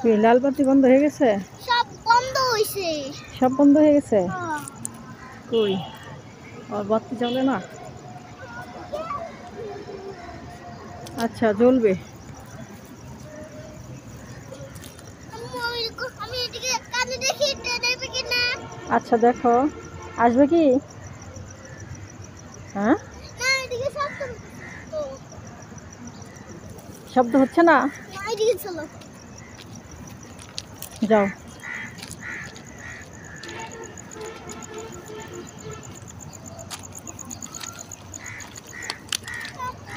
এই লাল বাতি বন্ধ হয়ে গেছে? সব বন্ধ হইছে। সব বন্ধ হয়ে গেছে? হ্যাঁ। কই আর বাতি জ্বলে না? আচ্ছা জ্বলবে। আমি এদিকে কানে দেখি দেবে কিনা। আচ্ছা দেখো আসবে কি? হ্যাঁ না এদিকে শব্দ তো শব্দ হচ্ছে না? না এদিকে চলো। যাও।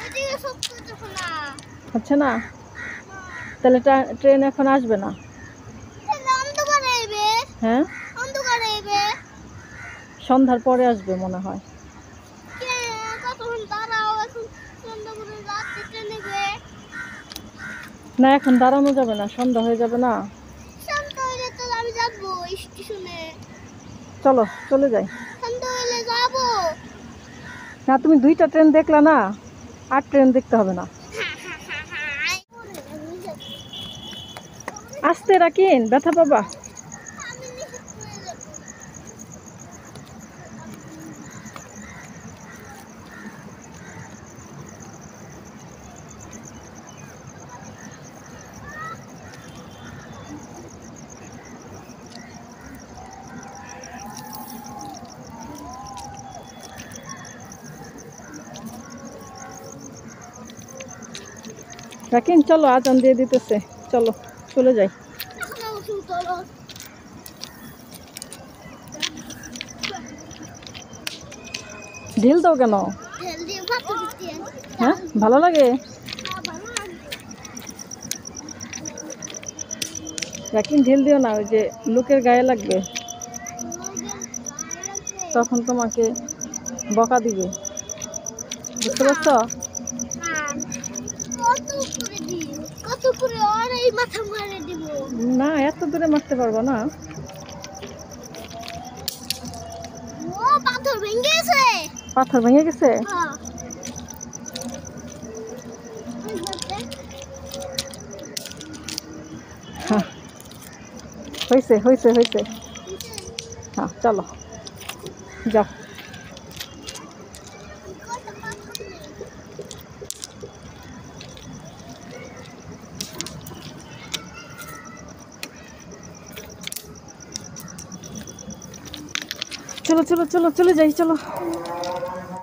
এদিকে শব্দ হচ্ছে না। হচ্ছে না? তাহলে ট্রেন এখন আসবে না। তাহলে অন্ধকারে আইবে। হ্যাঁ অন্ধকারে আইবে। সন্ধ্যার পরে আসবে মনে হয়। কে কতক্ষণ দাঁড়াও এখন সন্ধ্যা করে রাত্রে ট্রেনে গে। না এখন দাঁড়ানো যাবে না, সন্ধ্যা হয়ে যাবে না। সন্ধ্যা হইলে তো আমি যাবো স্টেশনে। চলো চলে যাই। সন্ধ্যা হইলে যাবো। না তুমি দুইটা ট্রেন দেখলা না, আর ট্রেন দেখতে হবে না। আস্তে রাখিন, ব্যথা পাবা। আমি নিচে পড়ে যাবো। রাখিন চলো, আজান দিয়ে দিতেছে, চলো চলে যাই। এখন আমার শুরু করো। ঢিল দাও কেন? তেল দিয়ে ভাত দিতে। হ্যাঁ ভালো লাগে। ভালো লাগবে। রাখিন ঢিল দিও না, ওই যে লোকের গায়ে লাগবে, লোকের গায়ে লাগবে। তখন তোমাকে বকা দিবে, বুঝতে পারছো? হ্যাঁ। কত করে দিই? কত করে আর এই মাথা মারে দিব? না এত দূরে মারতে পারবো না। ও পাথর ভেঙে গেছে। পাথর ভেঙে গেছে? হ্যাঁ। ওই ঘরতে। হ্যাঁ হয়েছে হয়েছে হয়েছে। হ্যাঁ চলো যাও। কয়টা পাথর নেই? চলো চলো চলো চলে যাই চলো।